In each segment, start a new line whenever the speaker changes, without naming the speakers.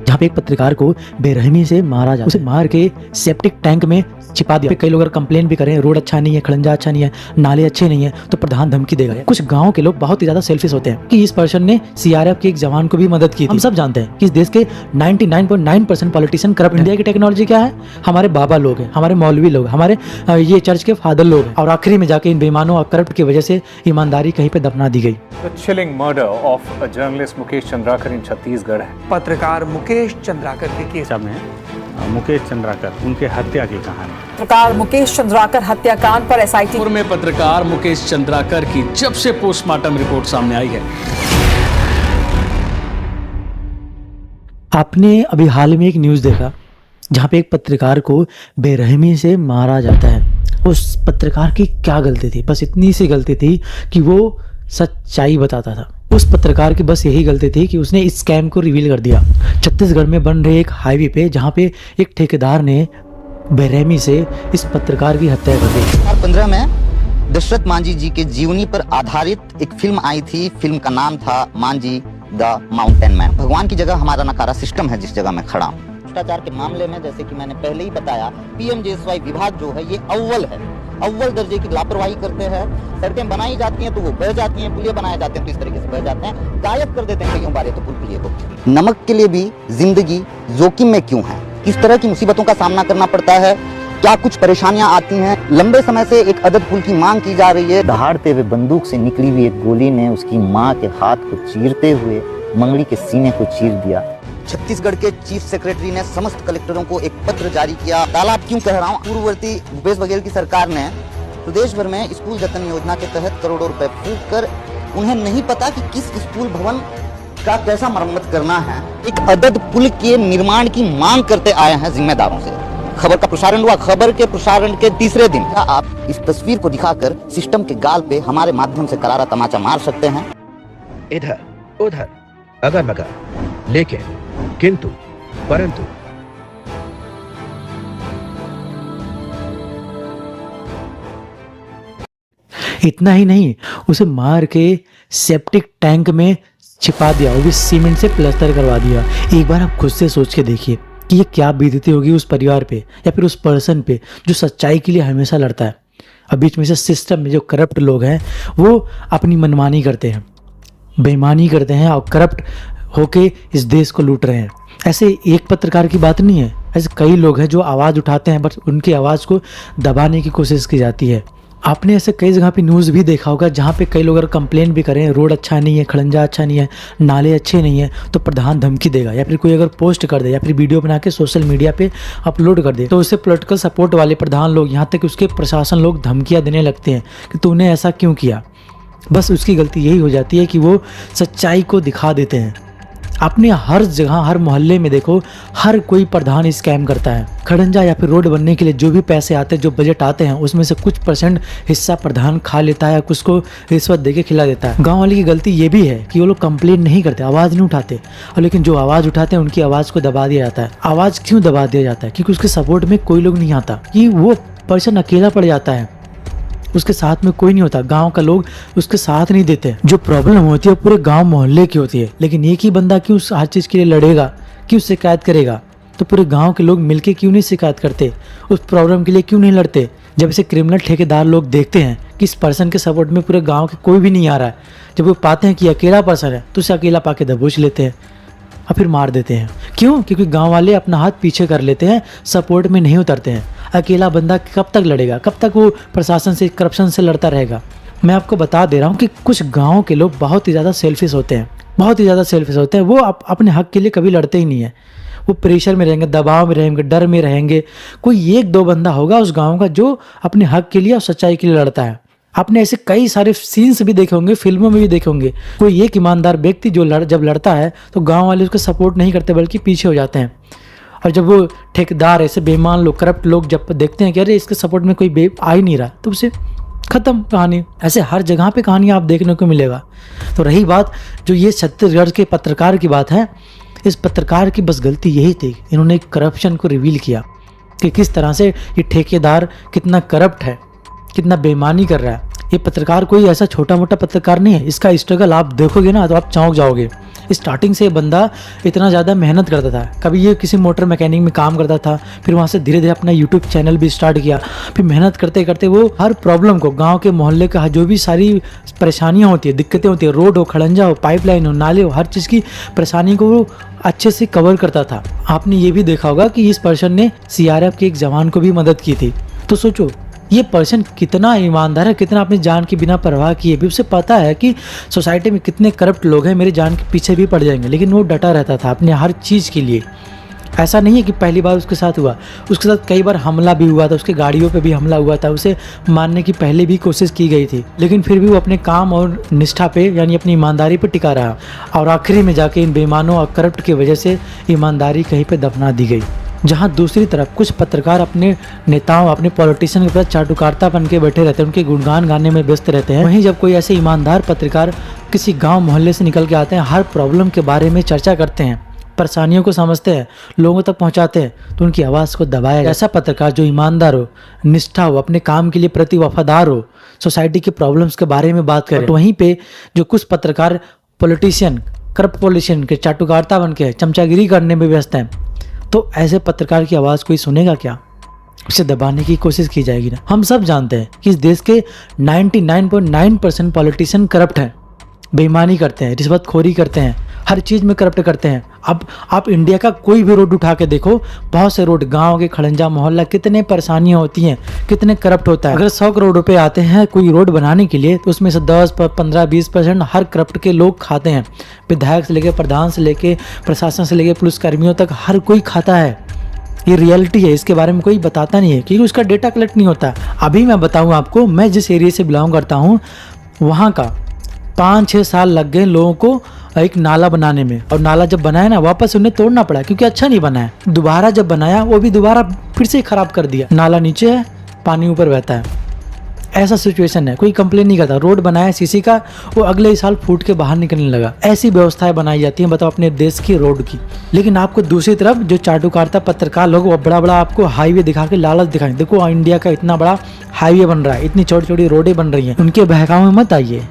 जहाँ पे एक पत्रकार को बेरहमी से मारा जाता है, उसे मार के सेप्टिक टैंक में छिपा दिया। कई लोग अगर कंप्लेन भी करें रोड अच्छा नहीं है, खड़ंजा अच्छा नहीं है, नाले अच्छे नहीं है, तो प्रधान धमकी देगा। कुछ गांव के लोग बहुत ही ज्यादा सेल्फिश होते हैं कि इस पर्सन ने सीआरएफ के एक जवान को भी मदद की थी। हम सब जानते हैं कि इस देश के 99.9% पॉलिटिशियन करप्ट। इंडिया की टेक्नोलॉजी क्या है? हमारे बाबा लोग हैं, हमारे मौलवी लोग, हमारे ये चर्च के फादर लोग हैं, और आखिरी में जाके इन बेईमानों और करप्ट की वजह से ईमानदारी कहीं पे दफना दी गई।
The chilling murder of a journalist Mukesh Chandrakar in Chhattisgarh है।
पत्रकार मुकेश चंद्राकर के केस
में मुकेश चंद्राकर उनके हत्या की कहानी।
पत्रकार मुकेश चंद्राकर हत्याकांड पर एसआईटी
में पत्रकार मुकेश चंद्राकर की जब से पोस्टमार्टम रिपोर्ट सामने आई है।
आपने अभी हाल में एक न्यूज़ देखा जहाँ पे एक पत्रकार को बेरहमी से मारा जाता है। उस पत्रकार की क्या गलती थी? बस इतनी सी गलती थी कि वो सच्चाई बताता था। उस पत्रकार की बस यही गलती थी कि उसने इस स्कैम को रिवील कर दिया। छत्तीसगढ़ में बन रहे एक हाईवे पे जहाँ पे एक ठेकेदार ने बेरहमी से इस पत्रकार की हत्या कर दी।
2015 में दशरथ मांझी जी के जीवनी पर आधारित एक फिल्म आई थी। फिल्म का नाम था मांझी द माउंटेन मैन। भगवान की जगह हमारा नकारा सिस्टम है जिस जगह मैं खड़ा हूँ। भ्रष्टाचार के मामले में जैसे कि मैंने पहले ही बताया, पीएमजेएसवाई विभाग जो है ये अव्वल है, अव्वल दर्जे की लापरवाही करते हैं। सड़कें बनाई जाती हैं तो वो बह जाती हैं, पुलिया बनाए जाते हैं तो इस तरीके से बह जाते हैं, गायब कर देते हैं कईयों बार तो पुल पुलिये को। नमक के लिए भी जिंदगी जोखिम में क्यों है? किस तरह की मुसीबतों का सामना करना पड़ता है? क्या कुछ परेशानियां आती हैं? लंबे समय से एक अदद पुल की मांग की जा रही है। दहाड़ते हुए बंदूक से निकली हुई एक गोली ने उसकी माँ के हाथ को चीरते हुए मंगली के सीने को चीर दिया। छत्तीसगढ़ के चीफ सेक्रेटरी ने समस्त कलेक्टरों को एक पत्र जारी किया। तालाब क्यों कह रहा हूँ? पूर्ववर्ती भूपेश बघेल की सरकार ने प्रदेश भर में स्कूल जतन योजना के तहत करोड़ों रुपए फूंक कर उन्हें नहीं पता कि किस स्कूल भवन का कैसा मरम्मत करना है, एक अदद पुल के निर्माण की मांग करते आए हैं जिम्मेदारों से। खबर का प्रसारण हुआ। खबर के प्रसारण के तीसरे दिन क्या आप इस तस्वीर को दिखाकर सिस्टम के गाल पे हमारे माध्यम से करारा तमाचा मार सकते हैं?
इधर उधर अगर मगर लेकिन किंतु परंतु
इतना ही नहीं, उसे मार के सेप्टिक टैंक में छिपा दिया, वो भी सीमेंट से प्लास्टर करवा दिया। एक बार आप खुद से सोच के देखिए कि ये क्या बीतती होगी उस परिवार पे या फिर उस पर्सन पे जो सच्चाई के लिए हमेशा लड़ता है। अब बीच में से सिस्टम में जो करप्ट लोग हैं वो अपनी मनमानी करते हैं, बेईमानी करते हैं और करप्ट होके इस देश को लूट रहे हैं। ऐसे एक पत्रकार की बात नहीं है, ऐसे कई लोग हैं जो आवाज़ उठाते हैं, बस उनकी आवाज़ को दबाने की कोशिश की जाती है। आपने ऐसे कई जगह पे न्यूज़ भी देखा होगा जहाँ पे कई लोग अगर कंप्लेन भी करें रोड अच्छा नहीं है, खड़ंजा अच्छा नहीं है, नाले अच्छे नहीं है, तो प्रधान धमकी देगा। या फिर कोई अगर पोस्ट कर दे या फिर वीडियो बना के सोशल मीडिया पे अपलोड कर दे तो उससे पॉलिटिकल सपोर्ट वाले प्रधान लोग, यहाँ तक उसके प्रशासन लोग धमकियाँ देने लगते हैं कि तूने ऐसा क्यों किया। बस उसकी गलती यही हो जाती है कि वो सच्चाई को दिखा देते हैं। आपने हर जगह हर मोहल्ले में देखो, हर कोई प्रधान स्कैम करता है। खड़ंजा या फिर रोड बनने के लिए जो भी पैसे आते हैं, जो बजट आते हैं, उसमें से कुछ % हिस्सा प्रधान खा लेता है, कुछ को रिश्वत देके खिला देता है। गांव वाले की गलती ये भी है कि वो लोग कंप्लेन नहीं करते, आवाज़ नहीं उठाते, और लेकिन जो आवाज़ उठाते हैं उनकी आवाज़ को दबा दिया जाता है। आवाज़ क्यों दबा दिया जाता है? क्योंकि उसके सपोर्ट में कोई लोग नहीं आता, कि वो पर्सन अकेला पड़ जाता है, उसके साथ में कोई नहीं होता, गांव का लोग उसके साथ नहीं देते। जो प्रॉब्लम होती है पूरे गांव मोहल्ले की होती है, लेकिन एक ही बंदा क्यों हर चीज़ के लिए लड़ेगा, क्यों शिकायत करेगा? तो पूरे गांव के लोग मिलके क्यों नहीं शिकायत करते, उस प्रॉब्लम के लिए क्यों नहीं लड़ते? जब इसे क्रिमिनल ठेकेदार लोग देखते हैं कि इस पर्सन के सपोर्ट में पूरे गाँव के कोई भी नहीं आ रहा है, जब वो पाते हैं कि अकेला पर्सन है तो उसे अकेला पाके दबोच लेते हैं और फिर मार देते हैं। क्यों? क्योंकि गांव वाले अपना हाथ पीछे कर लेते हैं, सपोर्ट में नहीं उतरते हैं। अकेला बंदा कब तक लड़ेगा? कब तक वो प्रशासन से, करप्शन से लड़ता रहेगा? मैं आपको बता दे रहा हूँ कि कुछ गाँव के लोग बहुत ही ज़्यादा सेल्फिश होते हैं, बहुत ही ज़्यादा सेल्फिश होते हैं। वो अपने हक के लिए कभी लड़ते ही नहीं है। वो प्रेशर में रहेंगे, दबाव में रहेंगे, डर में रहेंगे। कोई एक दो बंदा होगा उस गाँव का जो अपने हक के लिए और सच्चाई के लिए लड़ता है। आपने ऐसे कई सारे सीन्स भी देखे होंगे, फिल्मों में भी देखे होंगे। कोई एक ईमानदार व्यक्ति जो जब लड़ता है तो गांव वाले उसको सपोर्ट नहीं करते बल्कि पीछे हो जाते हैं। और जब वो ठेकेदार, ऐसे बेईमान लोग, करप्ट लोग जब देखते हैं कि अरे इसके सपोर्ट में कोई आ ही नहीं रहा, तो उसे खत्म कहानी। ऐसे हर जगह पे कहानी आप देखने को मिलेगा। तो रही बात जो ये छत्तीसगढ़ के पत्रकार की बात है, इस पत्रकार की बस गलती यही थी, इन्होंने करप्शन को रिवील किया कि किस तरह से ये ठेकेदार कितना करप्ट है, कितना बेईमानी कर रहा है। ये पत्रकार कोई ऐसा छोटा मोटा पत्रकार नहीं है, इसका स्ट्रगल आप देखोगे ना तो आप चौंक जाओगे। स्टार्टिंग से ये बंदा इतना ज़्यादा मेहनत करता था। कभी ये किसी मोटर मैकेनिक में काम करता था, फिर वहाँ से धीरे धीरे अपना यूट्यूब चैनल भी स्टार्ट किया। फिर मेहनत करते करते वो हर प्रॉब्लम को, गांव के मोहल्ले का जो भी सारी परेशानियाँ होती है, दिक्कतें होती है, रोड हो, खड़ंजा हो, पाइपलाइन हो, नाले हो, हर चीज़ की परेशानी को वो अच्छे से कवर करता था। आपने ये भी देखा होगा कि इस पर्सन ने CRF के एक जवान को भी मदद की थी। तो सोचो ये पर्सन कितना ईमानदार है, कितना अपनी जान की बिना परवाह किए भी उसे पता है कि सोसाइटी में कितने करप्ट लोग हैं, मेरी जान के पीछे भी पड़ जाएंगे, लेकिन वो डटा रहता था अपने हर चीज़ के लिए। ऐसा नहीं है कि पहली बार उसके साथ हुआ, उसके साथ कई बार हमला भी हुआ था, उसके गाड़ियों पे भी हमला हुआ था, उसे मारने की पहले भी कोशिश की गई थी, लेकिन फिर भी वो अपने काम और निष्ठा पे यानी अपनी ईमानदारी पे टिका रहा और आखिरी में जाके इन बेईमानों और करप्ट की वजह से ईमानदारी कहीं पे दफना दी गई। जहां दूसरी तरफ कुछ पत्रकार अपने नेताओं, अपने पॉलिटिशियन के प्रति चाटुकारिता बन के बैठे रहते हैं, उनके गुणगान गाने में व्यस्त रहते हैं, वहीं जब कोई ऐसे ईमानदार पत्रकार किसी गांव मोहल्ले से निकल के आते हैं, हर प्रॉब्लम के बारे में चर्चा करते हैं, परेशानियों को समझते हैं, लोगों तक पहुंचाते हैं, तो उनकी आवाज़ को दबाया। ऐसा पत्रकार जो ईमानदार हो, निष्ठा हो, अपने काम के लिए प्रति वफादार हो, सोसाइटी के प्रॉब्लम्स के बारे में बात करे, तो वहीं पे जो कुछ पत्रकार पॉलिटिशियन, करप्ट पॉलिटिशियन के चाटुकारिता बन के चमचागिरी करने में व्यस्त हैं, तो ऐसे पत्रकार की आवाज़ कोई सुनेगा क्या? उसे दबाने की कोशिश की जाएगी ना। हम सब जानते हैं कि इस देश के 99.9% पॉलिटिशियन करप्ट हैं, बेईमानी करते हैं, रिश्वतखोरी करते हैं, हर चीज़ में करप्ट करते हैं। अब आप इंडिया का कोई भी रोड उठा के देखो, बहुत से रोड, गांव के खड़ंजा मोहल्ला, कितने परेशानियां होती हैं, कितने करप्ट होता है। अगर 100 करोड़ रुपए आते हैं कोई रोड बनाने के लिए, तो उसमें से 10, 15, 20% हर करप्ट के लोग खाते हैं। विधायक से लेके प्रधान से लेके प्रशासन से लेके पुलिसकर्मियों तक हर कोई खाता है। ये रियलिटी है, इसके बारे में कोई बताता नहीं है क्योंकि उसका डेटा कलेक्ट नहीं होता। अभी मैं बताऊँ आपको, मैं जिस एरिया से बिलोंग करता हूँ वहाँ का 5-6 साल लग गए लोगों को एक नाला बनाने में, और नाला जब बनाया ना, वापस उन्हें तोड़ना पड़ा क्योंकि अच्छा नहीं बना है। दोबारा जब बनाया, वो भी दोबारा फिर से खराब कर दिया। नाला नीचे है, पानी ऊपर बहता है, ऐसा सिचुएशन है। कोई कंप्लेन नहीं करता। रोड बनाया सीसी का, वो अगले ही साल फूट के बाहर निकलने लगा। ऐसी व्यवस्थाएं बनाई जाती हैं, बताओ, अपने देश की रोड की। लेकिन आपको दूसरी तरफ जो चाटुकारिता पत्रकार लोग, वो बड़ा बड़ा आपको हाईवे दिखा के लालच दिखाएं, देखो इंडिया का इतना बड़ा हाईवे बन रहा है, इतनी छोटी छोटी रोडें बन रही हैं। उनके बहकाव में मत आइए,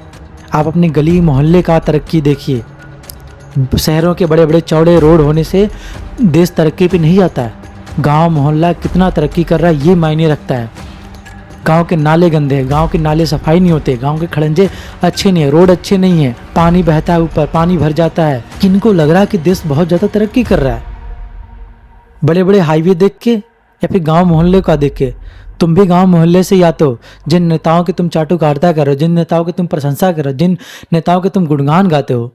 आप अपने गली मोहल्ले का तरक्की देखिए। शहरों के बड़े बड़े चौड़े रोड होने से देश तरक्की पे नहीं जाता है। गांव मोहल्ला कितना तरक्की कर रहा है ये मायने रखता है। गांव के नाले गंदे हैं, गांव के नाले सफाई नहीं होते, गांव के खड़ंजे अच्छे नहीं है, रोड अच्छे नहीं है, पानी बहता है ऊपर, पानी भर जाता है। किनको लग रहा है कि देश बहुत ज़्यादा तरक्की कर रहा है? बड़े बड़े हाईवे देख के या फिर गांव मोहल्ले का देख के? तुम भी गांव मोहल्ले से या तो जिन नेताओं की तुम चाटुकारिता कर रहे हो, जिन नेताओं की तुम प्रशंसा कर रहे हो, जिन नेताओं के तुम गुणगान गाते हो,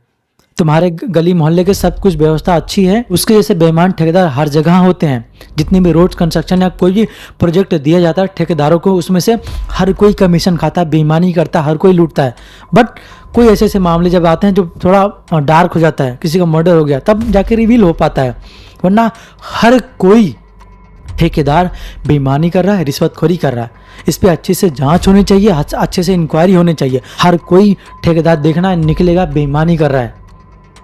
तुम्हारे गली मोहल्ले के सब कुछ व्यवस्था अच्छी है, उसके जैसे बेईमान ठेकेदार हर जगह होते हैं। जितनी भी रोड कंस्ट्रक्शन या कोई भी प्रोजेक्ट दिया जाता है ठेकेदारों को, उसमें से हर कोई कमीशन खाता है, बेईमानी करता है, हर कोई लूटता है। बट कोई ऐसे ऐसे मामले जब आते हैं जो थोड़ा डार्क हो जाता है, किसी का मर्डर हो गया, तब जाके रिवील हो पाता है, वरना हर कोई ठेकेदार बेईमानी कर रहा है, रिश्वतखोरी कर रहा है। इस पे अच्छे से जांच होनी चाहिए, अच्छे से इंक्वायरी होनी चाहिए। हर कोई ठेकेदार देखना निकलेगा बेईमानी कर रहा है,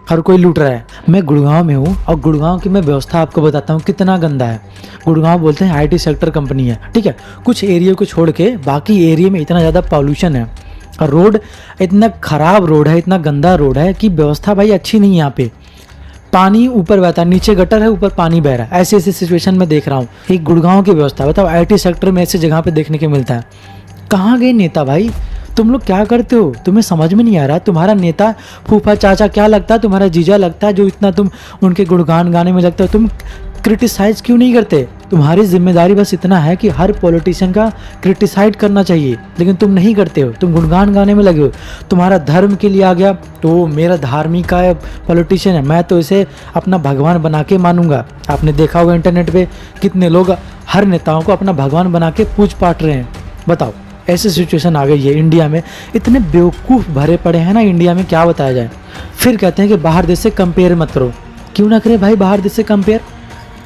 हर कोई लूट रहा है। मैं गुड़गांव में हूँ और गुड़गांव की मैं व्यवस्था आपको बताता हूँ कितना गंदा है। गुड़गांव बोलते हैं IT सेक्टर कंपनी है, ठीक है। कुछ एरिया को छोड़ के बाकी एरिया में इतना ज़्यादा पॉल्यूशन है और रोड इतना ख़राब रोड है, इतना गंदा रोड है कि व्यवस्था भाई अच्छी नहीं है। यहाँ पे पानी ऊपर बहता है, नीचे गटर है, ऊपर पानी बह रहा है। ऐसे ऐसे सिचुएशन में देख रहा हूँ। एक गुड़गांव की व्यवस्था बताओ, IT सेक्टर में ऐसी जगह पे देखने को मिलता है। कहाँ गए नेता भाई? तुम लोग क्या करते हो? तुम्हें समझ में नहीं आ रहा। तुम्हारा नेता फूफा चाचा क्या लगता है? तुम्हारा जीजा लगता है जो इतना तुम उनके गुणगान गाने में लगता है। तुम क्रिटिसाइज क्यों नहीं करते? तुम्हारी जिम्मेदारी बस इतना है कि हर पॉलिटिशियन का क्रिटिसाइज करना चाहिए, लेकिन तुम नहीं करते हो। तुम गुणगान गाने में लगे हो। तुम्हारा धर्म के लिए आ गया तो मेरा धार्मिक का पॉलिटिशियन है, मैं तो इसे अपना भगवान बना के मानूंगा। आपने देखा होगा इंटरनेट पे कितने लोग हर नेताओं को अपना भगवान बना के पूछ पाट रहे हैं। बताओ, ऐसी सिचुएशन आ गई है इंडिया में। इतने बेवकूफ़ भरे पड़े हैं ना इंडिया में, क्या बताया जाए। फिर कहते हैं कि बाहर देश से कंपेयर मत करो। क्यों ना करे भाई बाहर देश से कंपेयर?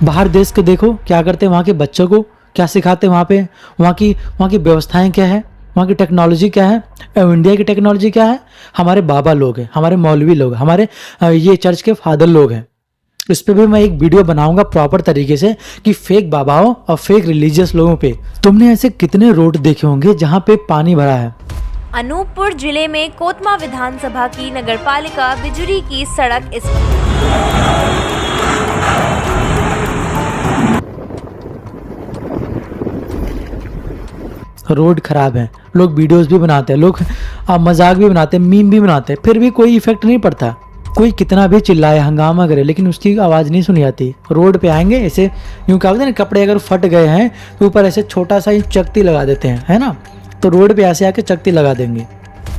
बाहर देश के देखो क्या करते हैं, वहाँ के बच्चों को क्या सिखाते हैं, वहाँ की व्यवस्थाएं क्या है, वहाँ की टेक्नोलॉजी क्या है, इंडिया की टेक्नोलॉजी क्या है। हमारे बाबा लोग हैं, हमारे मौलवी लोग, हमारे ये चर्च के फादर लोग हैं। इस पे भी मैं एक वीडियो बनाऊंगा प्रॉपर तरीके से कि फेक बाबाओं और फेक रिलीजियस लोगों पे। तुमने ऐसे कितने रोड देखे होंगे जहाँ पे पानी भरा है,
अनूपपुर जिले में कोतमा विधानसभा की नगरपालिका बिजुरी की सड़क इस
रोड खराब है, लोग वीडियोस भी बनाते हैं, लोग मजाक भी बनाते हैं, मीम भी बनाते हैं, फिर भी कोई इफेक्ट नहीं पड़ता। कोई कितना भी चिल्लाए, हंगामा करे, लेकिन उसकी आवाज़ नहीं सुनी जाती। रोड पे आएंगे ऐसे यूँ क्या होता है ना, कपड़े अगर फट गए हैं तो ऊपर ऐसे छोटा सा ही चकती लगा देते हैं, है ना। तो रोड पे ऐसे आके चकती लगा देंगे,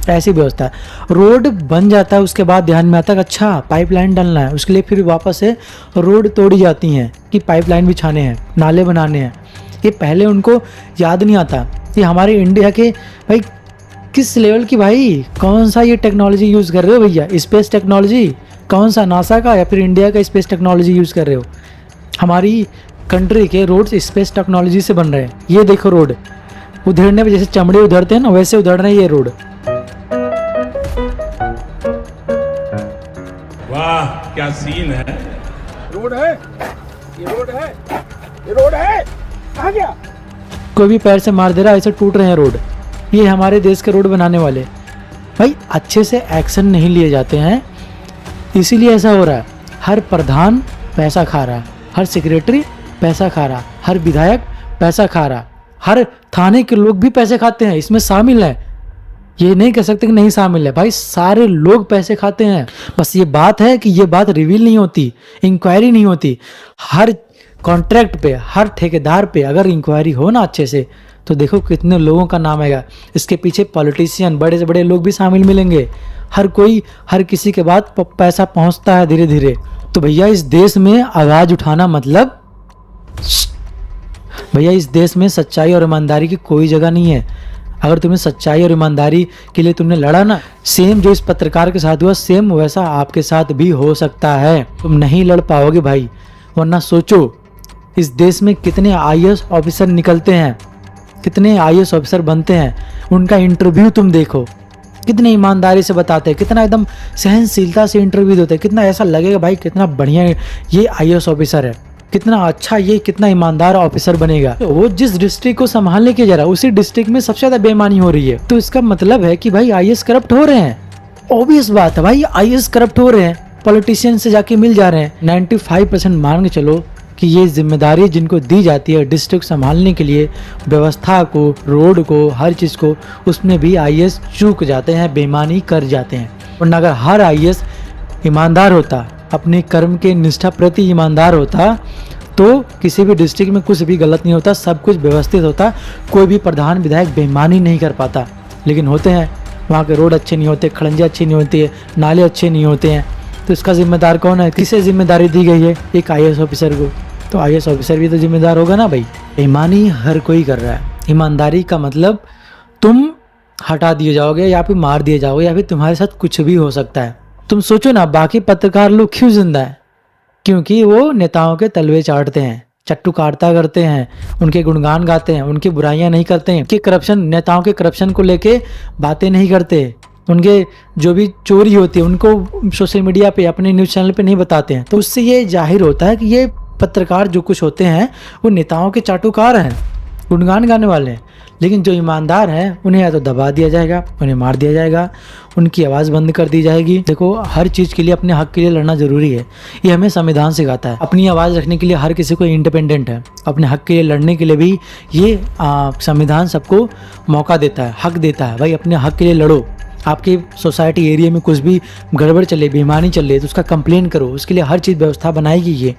ऐसी व्यवस्था है। रोड बन जाता है, उसके बाद ध्यान में आता है अच्छा पाइपलाइन डालना है, उसके लिए फिर वापस से रोड तोड़ी जाती हैं कि पाइपलाइन बिछाने हैं, नाले बनाने हैं। ये पहले उनको याद नहीं आता। ये हमारे इंडिया के भाई किस लेवल की, भाई कौन सा ये टेक्नोलॉजी यूज़ कर रहे हो भैया, स्पेस टेक्नोलॉजी, कौन सा नासा का या फिर इंडिया का स्पेस टेक्नोलॉजी यूज़ कर रहे हो। हमारी कंट्री के रोड्स स्पेस टेक्नोलॉजी से बन रहे हैं। ये देखो रोड उधेड़ने पे जैसे चमड़े उधड़ते हैं ना, वैसे उधड़ रहे हैं ये रोड।
वाह क्या सीन है।
रोड है, ये रोड है, ये रोड है, कहाँ गया?
कोई भी पैर से मार दे रहा है, ऐसे टूट रहे हैं रोड। ये हमारे देश के रोड बनाने वाले भाई अच्छे से एक्शन नहीं लिए जाते हैं, इसीलिए ऐसा हो रहा है। हर प्रधान पैसा खा रहा है, हर सेक्रेटरी पैसा खा रहा, हर विधायक पैसा खा रहा, हर थाने के लोग भी पैसे खाते हैं, इसमें शामिल है। ये नहीं कह सकते कि नहीं शामिल है, भाई सारे लोग पैसे खाते हैं। बस ये बात है कि ये बात रिवील नहीं होती, इंक्वायरी नहीं होती। हर कॉन्ट्रैक्ट पे, हर ठेकेदार पे अगर इंक्वायरी हो ना अच्छे से, तो देखो कितने लोगों का नाम आएगा। इसके पीछे पॉलिटिशियन, बड़े से बड़े लोग भी शामिल मिलेंगे। हर कोई, हर किसी के बाद पैसा पहुंचता है धीरे धीरे। तो भैया इस देश में आवाज़ उठाना मतलब, भैया इस देश में सच्चाई और ईमानदारी की कोई जगह नहीं है। अगर तुमने सच्चाई और ईमानदारी के लिए तुमने लड़ा ना, सेम जो इस पत्रकार के साथ हुआ सेम वैसा आपके साथ भी हो सकता है। तुम नहीं लड़ पाओगे भाई, वरना सोचो इस देश में कितने आईएएस ऑफिसर निकलते हैं, कितने आईएएस ऑफिसर बनते हैं, उनका इंटरव्यू तुम देखो, कितने ईमानदारी से बताते हैं, कितना एकदम सहनशीलता से इंटरव्यू देते हैं। कितना ऐसा लगेगा भाई कितना बढ़िया ये आईएएस ऑफिसर है, कितना अच्छा ये, कितना ईमानदार ऑफिसर बनेगा। तो वो जिस डिस्ट्रिक्ट को संभालने के जा रहा है उसी डिस्ट्रिक्ट में सबसे ज्यादा बेईमानी हो रही है। तो इसका मतलब है कि भाई आईएएस करप्ट हो रहे हैं। ऑब्वियस बात है भाई, आईएएस करप्ट हो रहे हैं, पॉलिटिशियन से जाके मिल जा रहे हैं। 95% मान के चलो कि ये जिम्मेदारी जिनको दी जाती है डिस्ट्रिक्ट संभालने के लिए, व्यवस्था को, रोड को, हर चीज़ को, उसमें भी आईएएस चूक जाते हैं, बेईमानी कर जाते हैं। वरना अगर हर आईएएस ईमानदार होता, अपने कर्म के निष्ठा प्रति ईमानदार होता, तो किसी भी डिस्ट्रिक्ट में कुछ भी गलत नहीं होता, सब कुछ व्यवस्थित होता, कोई भी प्रधान विधायक बेईमानी नहीं कर पाता। लेकिन होते हैं, वहाँ के रोड अच्छे नहीं होते, खड़ंजे अच्छी नहीं होती है, नाले अच्छे नहीं होते हैं। तो इसका जिम्मेदार कौन है? किसे जिम्मेदारी दी गई है? एक आईएएस ऑफिसर को। तो आईएएस ऑफिसर भी तो जिम्मेदार होगा ना भाई। बेईमानी हर कोई कर रहा है। ईमानदारी का मतलब तुम हटा दिए जाओगे या फिर मार दिए जाओगे या फिर तुम्हारे साथ कुछ भी हो सकता है। तुम सोचो ना, बाकी पत्रकार लोग क्यों जिंदा है? क्योंकि वो नेताओं के तलवे चाटते हैं, चट्टुकारिता करते हैं, उनके गुणगान गाते हैं, उनकी बुराइयां नहीं करते हैं, कि करप्शन, नेताओं के करप्शन को लेके बातें नहीं करते, उनके जो भी चोरी होती है उनको सोशल मीडिया पे, अपने न्यूज़ चैनल पे नहीं बताते हैं। तो उससे ये जाहिर होता है कि ये पत्रकार जो कुछ होते हैं वो नेताओं के चाटुकार हैं, गुणगान गाने वाले हैं। लेकिन जो ईमानदार हैं उन्हें या तो दबा दिया जाएगा, उन्हें मार दिया जाएगा, उनकी आवाज़ बंद कर दी जाएगी। देखो, हर चीज़ के लिए अपने हक के लिए लड़ना ज़रूरी है, ये हमें संविधान सिखाता है। अपनी आवाज़ रखने के लिए हर किसी को इंडिपेंडेंट है, अपने हक के लिए लड़ने के लिए भी ये संविधान सबको मौका देता है, हक देता है। भाई अपने हक के लिए लड़ो। आपके सोसाइटी एरिया में कुछ भी गड़बड़ चले, बेईमानी चल रही है तो उसका कंप्लेन करो, उसके लिए हर चीज़ व्यवस्था बनाएगी। ये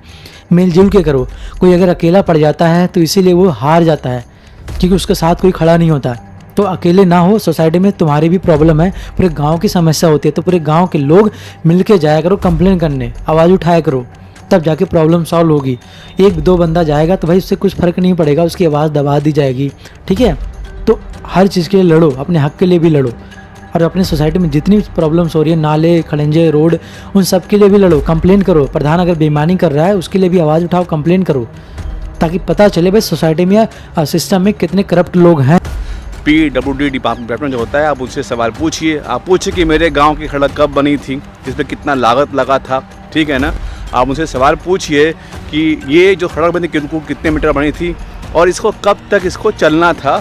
मिलजुल के करो। कोई अगर अकेला पड़ जाता है तो इसीलिए वो हार जाता है, क्योंकि उसके साथ कोई खड़ा नहीं होता। तो अकेले ना हो, सोसाइटी में तुम्हारी भी प्रॉब्लम है, पूरे गांव की समस्या होती है, तो पूरे गांव के लोग मिलके जाया करो, कंप्लेन करने, आवाज़ उठाया करो, तब जाके प्रॉब्लम सॉल्व होगी। एक दो बंदा जाएगा तो भाई उससे कुछ फ़र्क नहीं पड़ेगा, उसकी आवाज़ दबा दी जाएगी। ठीक है, तो हर चीज़ के लिए लड़ो, अपने हक के लिए भी लड़ो, और अपने सोसाइटी में जितनी प्रॉब्लम्स हो रही है, नाले, खड़ंजे, रोड, उन सब के लिए भी लड़ो, कंप्लेन करो। प्रधान अगर बेईमानी कर रहा है उसके लिए भी आवाज़ उठाओ, कंप्लेन करो, ताकि पता चले भाई सोसाइटी में या सिस्टम में कितने करप्ट लोग हैं।
PWD डिपार्टमेंट जो होता है, आप उनसे सवाल पूछिए। आप पूछिए कि मेरे गांव की सड़क कब बनी थी, इसमें कितना लागत लगा था, ठीक है ना। आप उनसे सवाल पूछिए कि ये जो सड़क बनी कितने मीटर बनी थी और इसको कब तक इसको चलना था,